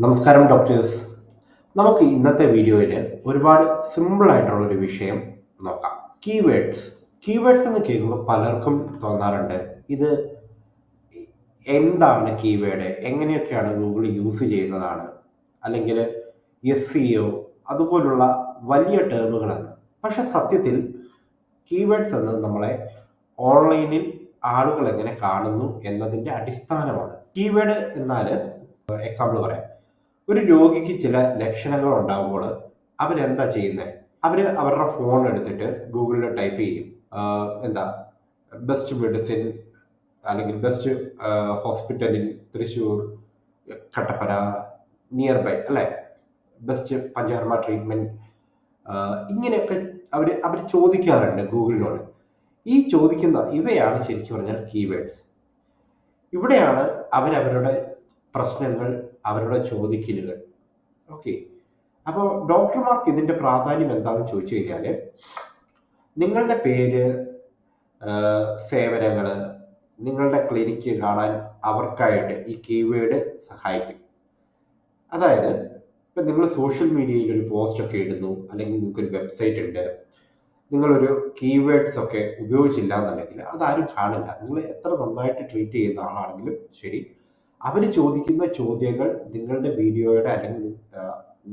നമസ്കാരം ഡോക്ടേഴ്സ്. നമുക്ക് ഇന്നത്തെ വീഡിയോയിൽ ഒരുപാട് സിമ്പിൾ ആയിട്ടുള്ള ഒരു വിഷയം നോക്കാം. കീവേഡ്സ്. കീവേഡ്സ് എന്ന് കേൾക്കുമ്പോൾ പലർക്കും തോന്നാറുണ്ട്, ഇത് എന്താണ് കീവേഡ്, എങ്ങനെയൊക്കെയാണ് ഗൂഗിൾ യൂസ് ചെയ്യുന്നതാണ്, അല്ലെങ്കിൽ SEO അതുപോലുള്ള വലിയ ടേമുകളാണ്. പക്ഷെ സത്യത്തിൽ കീവേഡ്സ് എന്നത് നമ്മളെ ഓൺലൈനിൽ ആളുകൾ എങ്ങനെ കാണുന്നു എന്നതിൻ്റെ അടിസ്ഥാനമാണ്. കീവേഡ് എന്നാൽ എക്സാമ്പിൾ പറയാം. ഒരു രോഗിക്ക് ചില ലക്ഷണങ്ങൾ ഉണ്ടാകുമ്പോൾ അവരെന്താ ചെയ്യുന്നത്? അവരുടെ ഫോൺ എടുത്തിട്ട് ഗൂഗിളിൽ ടൈപ്പ് ചെയ്യും. എന്താ ബെസ്റ്റ് മെഡിസിൻ, അല്ലെങ്കിൽ best hospital in Thrissur, Kattappana, near by, അല്ലെ, ബെസ്റ്റ് പഞ്ചകർമ്മ ട്രീറ്റ്മെന്റ്, ഇങ്ങനെയൊക്കെ അവർ ചോദിക്കാറുണ്ട് ഗൂഗിളിനോട്. ഈ ചോദിക്കുന്ന ഇവയാണ് ശരിക്കും പറഞ്ഞാൽ കീവേഡ്സ്. ഇവിടെയാണ് അവരവരുടെ പ്രശ്നങ്ങൾ, അവരുടെ ചോദിക്കലുകൾ. ഓക്കെ, അപ്പോൾ ഡോക്ടർമാർക്ക് ഇതിന്റെ പ്രാധാന്യം എന്താണെന്ന് ചോദിച്ചു കഴിഞ്ഞാൽ, നിങ്ങളുടെ പേര്, സേവനങ്ങൾ, നിങ്ങളുടെ ക്ലിനിക്ക് കാണാൻ അവർക്കായിട്ട് ഈ കീവേഡ് സഹായിക്കും. അതായത് ഇപ്പം നിങ്ങൾ സോഷ്യൽ മീഡിയയിൽ ഒരു പോസ്റ്റ് ഒക്കെ ഇടുന്നു, അല്ലെങ്കിൽ നിങ്ങൾക്കൊരു വെബ്സൈറ്റ് ഉണ്ട്, നിങ്ങളൊരു കീവേഡ്സ് ഒക്കെ ഉപയോഗിച്ചില്ല എന്നുണ്ടെങ്കിൽ അതാരും കാണില്ല. നിങ്ങൾ എത്ര നന്നായിട്ട് ട്രീറ്റ് ചെയ്യുന്ന ആളാണെങ്കിലും ശരി, അവർ ചോദിക്കുന്ന ചോദ്യങ്ങൾ നിങ്ങളുടെ വീഡിയോയുടെ അല്ലെങ്കിൽ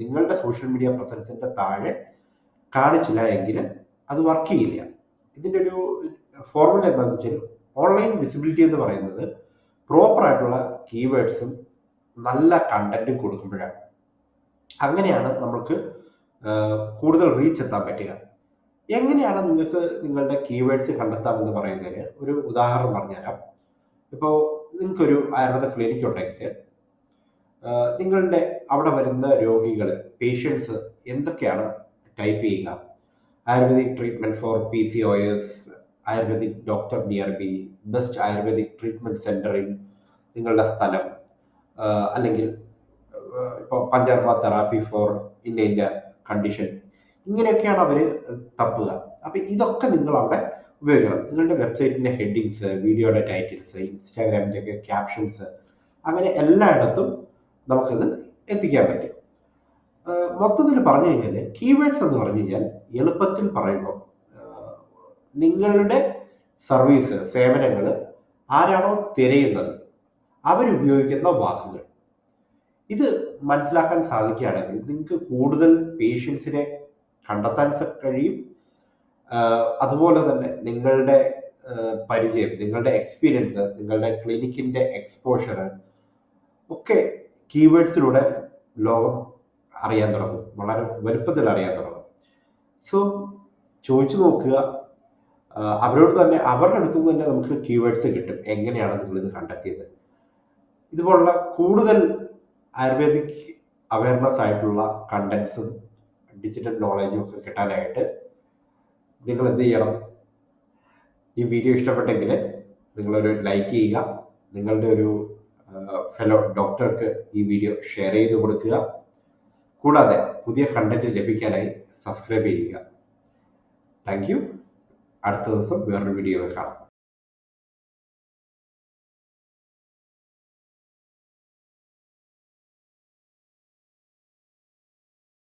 നിങ്ങളുടെ സോഷ്യൽ മീഡിയ പ്രസൻസിന്റെ താഴെ കാണിച്ചില്ല എങ്കിൽ അത് വർക്ക് ചെയ്യില്ല. ഇതിൻ്റെ ഒരു ഫോർമുല എന്താണെന്ന് വെച്ചാൽ, ഓൺലൈൻ വിസിബിലിറ്റി എന്ന് പറയുന്നത് പ്രോപ്പർ ആയിട്ടുള്ള കീവേഡ്സും നല്ല കണ്ടന്റും കൊടുക്കുമ്പോഴാണ്. അങ്ങനെയാണ് നമുക്ക് കൂടുതൽ റീച്ച് എത്താൻ പറ്റുക. എങ്ങനെയാണ് നിങ്ങൾക്ക് നിങ്ങളുടെ കീവേഡ്സ് കണ്ടെത്താമെന്ന് പറയുന്നതിന് ഒരു ഉദാഹരണം പറഞ്ഞുതരാം. ഇപ്പോൾ നിങ്ങൾക്കൊരു ആയുർവേദ ക്ലിനിക്ക് ഉണ്ടെങ്കിൽ നിങ്ങളുടെ അവിടെ വരുന്ന രോഗികൾ, പേഷ്യൻസ് എന്തൊക്കെയാണ് ടൈപ്പ് ചെയ്യുക? Ayurvedic treatment four PCOS, ayurvedic doctor near B, best ayurvedic treatment centre in നിങ്ങളുടെ സ്ഥലം, അല്ലെങ്കിൽ ഇപ്പോൾ പഞ്ചകർമ്മ തെറാപ്പി ഫോർ ഇന്ന കണ്ടീഷൻ, ഇങ്ങനെയൊക്കെയാണ് അവർ തപ്പുക. അപ്പൊ ഇതൊക്കെ നിങ്ങൾ അവിടെ ഉപയോഗിക്കണം. നിങ്ങളുടെ വെബ്സൈറ്റിന്റെ ഹെഡിങ്സ്, വീഡിയോയുടെ ടൈറ്റിൽസ്, ഇൻസ്റ്റാഗ്രാമിന്റെ ഒക്കെ ക്യാപ്ഷൻസ്, അങ്ങനെ എല്ലായിടത്തും നമുക്കിത് എത്തിക്കാൻ പറ്റും. മൊത്തത്തിൽ പറഞ്ഞു കഴിഞ്ഞാൽ കീവേഡ്സ് എന്ന് പറഞ്ഞു കഴിഞ്ഞാൽ എളുപ്പത്തിൽ പറയുമ്പോൾ നിങ്ങളുടെ സർവീസ്, സേവനങ്ങൾ ആരാണോ തിരയുന്നത് അവരുപയോഗിക്കുന്ന വാക്കുകൾ, ഇത് മനസ്സിലാക്കാൻ സാധിക്കുകയാണെങ്കിൽ നിങ്ങൾക്ക് കൂടുതൽ പേഷ്യൻസിനെ കണ്ടെത്താൻ കഴിയും. അതുപോലെ തന്നെ നിങ്ങളുടെ പരിചയം, നിങ്ങളുടെ എക്സ്പീരിയൻസ്, നിങ്ങളുടെ ക്ലിനിക്കിന്റെ എക്സ്പോഷർ ഒക്കെ കീവേഡ്സിലൂടെ ലോകം അറിയാൻ തുടങ്ങും, വളരെ വലുപ്പത്തിൽ അറിയാൻ തുടങ്ങും. സോ ചോദിച്ചു നോക്കുക, അവരോട് തന്നെ, അവരുടെ അടുത്തു നിന്ന് തന്നെ നമുക്ക് കീവേഡ്സ് കിട്ടും. എങ്ങനെയാണ് നിങ്ങളിത് കണ്ടെത്തിയത്? ഇതുപോലുള്ള കൂടുതൽ ആയുർവേദിക് അവയർനെസ് ആയിട്ടുള്ള കണ്ടന്റ്സും ഡിജിറ്റൽ നോളജും ഒക്കെ കിട്ടാനായിട്ട് നിങ്ങൾ എന്ത് ചെയ്യണം? ഈ വീഡിയോ ഇഷ്ടപ്പെട്ടെങ്കിൽ നിങ്ങളൊരു ലൈക്ക് ചെയ്യുക, നിങ്ങളുടെ ഒരു ഫെലോ ഡോക്ടർക്ക് ഈ വീഡിയോ ഷെയർ ചെയ്ത് കൊടുക്കുക. കൂടാതെ പുതിയ കണ്ടന്റ് ലഭിക്കാനായി സബ്സ്ക്രൈബ് ചെയ്യുക. Thank you. അടുത്ത ദിവസം വേറൊരു വീഡിയോ കാണാം.